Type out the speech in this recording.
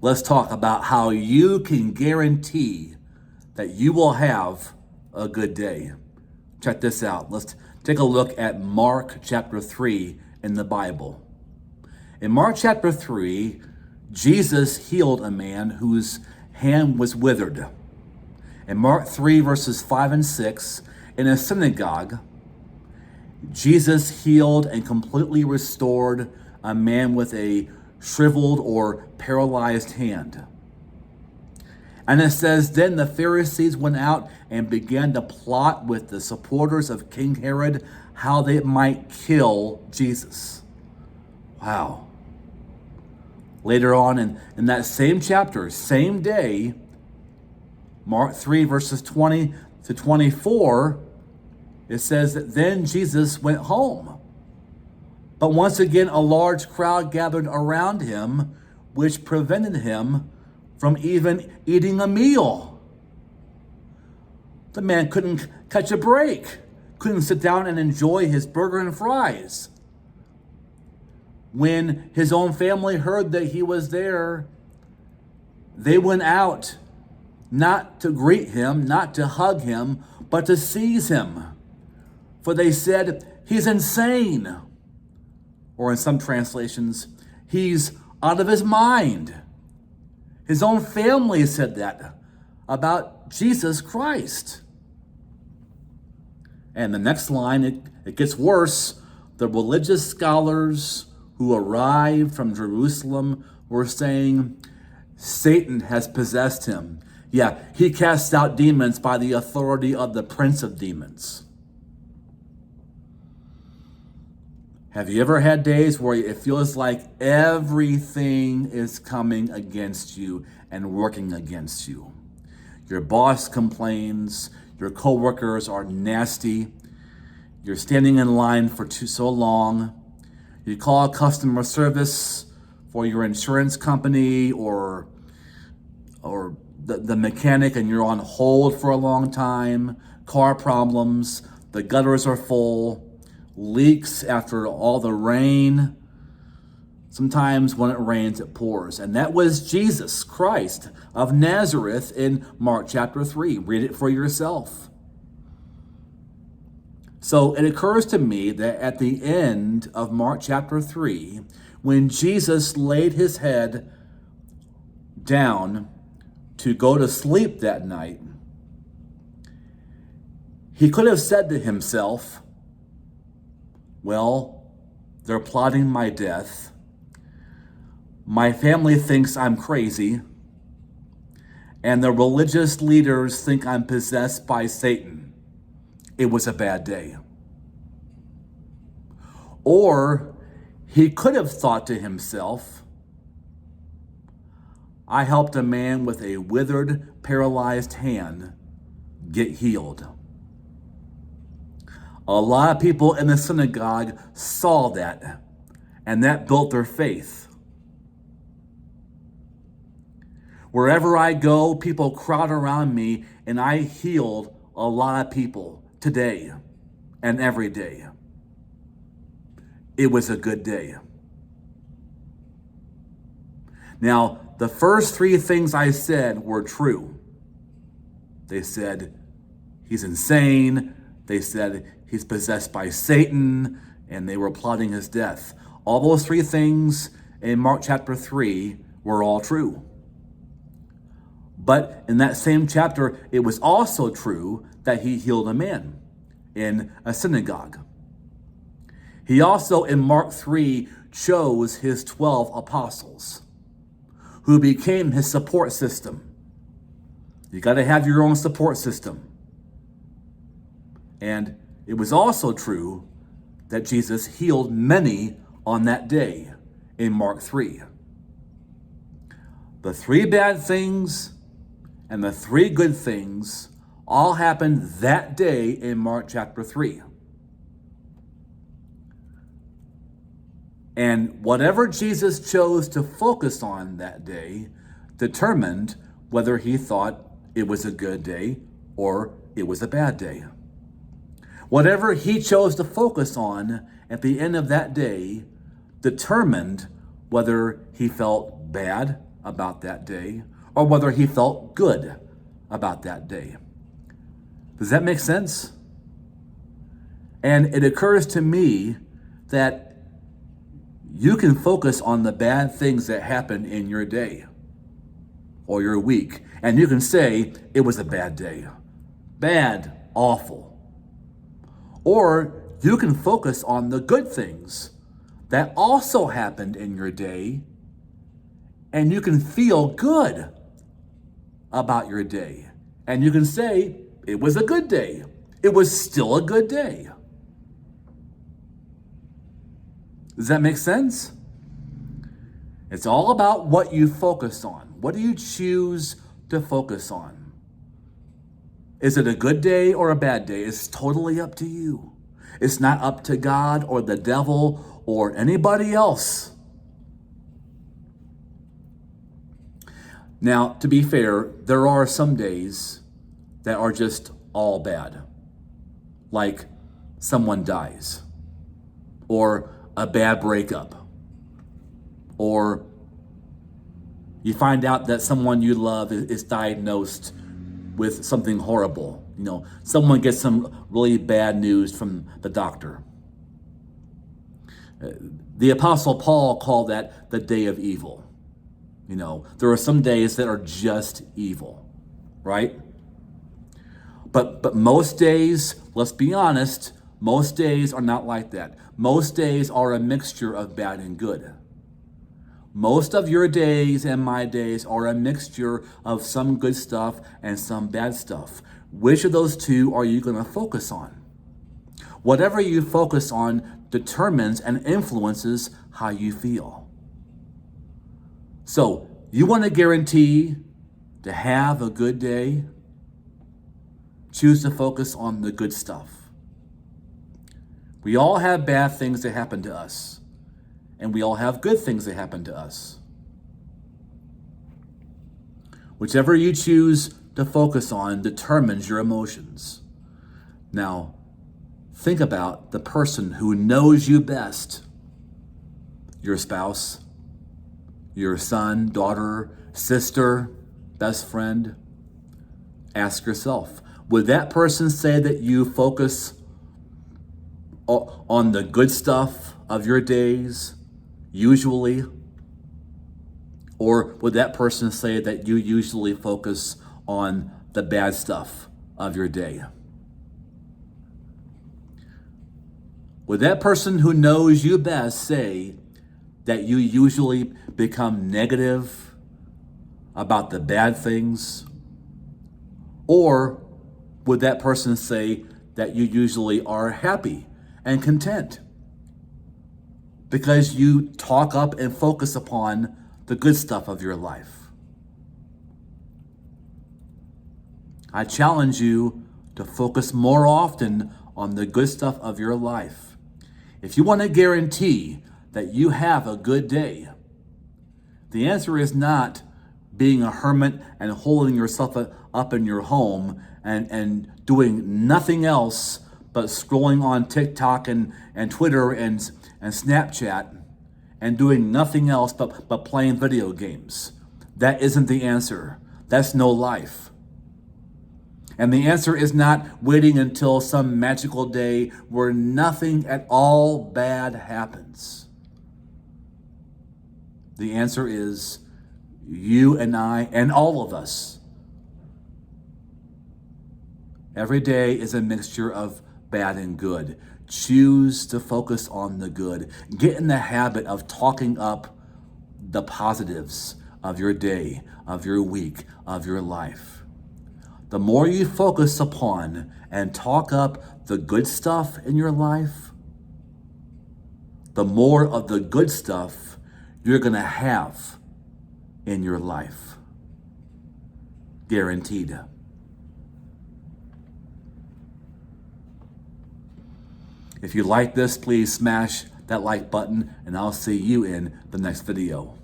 let's talk about how you can guarantee that you will have a good day. Check this out. Let's take a look at Mark chapter 3 in the Bible. In Mark chapter 3, Jesus healed a man whose hand was withered. In Mark 3, verses 5 and 6, in a synagogue, Jesus healed and completely restored a man with a shriveled or paralyzed hand. And it says, then the Pharisees went out and began to plot with the supporters of King Herod how they might kill Jesus. Wow. Later on in that same chapter, same day, Mark 3, verses 20 to 24, it says that then Jesus went home. But once again, a large crowd gathered around him, which prevented him from even eating a meal. The man couldn't catch a break, couldn't sit down and enjoy his burger and fries. When his own family heard that he was there, they went out not to greet him, not to hug him, but to seize him. For they said, he's insane. Or in some translations, he's out of his mind. His own family said that about Jesus Christ. And the next line, it gets worse. The religious scholars who arrived from Jerusalem were saying, Satan has possessed him. Yeah, he casts out demons by the authority of the prince of demons. Have you ever had days where it feels like everything is coming against you and working against you? Your boss complains, your coworkers are nasty, you're standing in line for so long, you call customer service for your insurance company or the mechanic and you're on hold for a long time, car problems, the gutters are full, leaks after all the rain. Sometimes when it rains, it pours. And that was Jesus Christ of Nazareth in Mark chapter 3. Read it for yourself. So it occurs to me that at the end of Mark chapter 3, when Jesus laid his head down to go to sleep that night, he could have said to himself, well, they're plotting my death. My family thinks I'm crazy. And the religious leaders think I'm possessed by Satan. It was a bad day. Or he could have thought to himself, I helped a man with a withered, paralyzed hand get healed. A lot of people in the synagogue saw that, and that built their faith. Wherever I go, people crowd around me, and I healed a lot of people today and every day. It was a good day. Now, the first three things I said were true. They said he's insane. They said he's possessed by Satan, and they were plotting his death. All those three things in Mark chapter 3 were all true. But in that same chapter, it was also true that he healed a man in a synagogue. He also, in Mark 3, chose his 12 apostles, who became his support system. You got to have your own support system. And it was also true that Jesus healed many on that day in Mark 3. The three bad things and the three good things all happened that day in Mark chapter 3. And whatever Jesus chose to focus on that day determined whether he thought it was a good day or it was a bad day. Whatever he chose to focus on at the end of that day determined whether he felt bad about that day or whether he felt good about that day. Does that make sense? And it occurs to me that you can focus on the bad things that happen in your day or your week, and you can say it was a bad day. Bad, awful. Or you can focus on the good things that also happened in your day, and you can feel good about your day. And you can say, it was a good day. It was still a good day. Does that make sense? It's all about what you focus on. What do you choose to focus on? Is it a good day or a bad day? It's totally up to you. It's not up to God or the devil or anybody else. Now, to be fair, there are some days that are just all bad. Like someone dies, or a bad breakup, or you find out that someone you love is diagnosed with something horrible. Someone gets some really bad news from the doctor. The Apostle Paul called that the day of evil. There are some days that are just evil, right? But most days, let's be honest, most days are not like that. Most days are a mixture of bad and good. Most of your days and my days are a mixture of some good stuff and some bad stuff. Which of those two are you going to focus on? Whatever you focus on determines and influences how you feel. So, you want to guarantee to have a good day? Choose to focus on the good stuff. We all have bad things that happen to us, and we all have good things that happen to us. Whichever you choose to focus on determines your emotions. Now, think about the person who knows you best. Your spouse, your son, daughter, sister, best friend. Ask yourself, would that person say that you focus on the good stuff of your days, usually? Or would that person say that you usually focus on the bad stuff of your day? Would that person who knows you best say that you usually become negative about the bad things? Or would that person say that you usually are happy and content because you talk up and focus upon the good stuff of your life? I challenge you to focus more often on the good stuff of your life. If you want to guarantee that you have a good day, the answer is not being a hermit and holding yourself up in your home and doing nothing else but scrolling on TikTok and Twitter and Snapchat and doing nothing else but playing video games. That isn't the answer. That's no life. And the answer is not waiting until some magical day where nothing at all bad happens. The answer is you and I and all of us. Every day is a mixture of bad and good. Choose to focus on the good. Get in the habit of talking up the positives of your day, of your week, of your life. The more you focus upon and talk up the good stuff in your life, the more of the good stuff you're going to have in your life. Guaranteed. If you like this, please smash that like button, and I'll see you in the next video.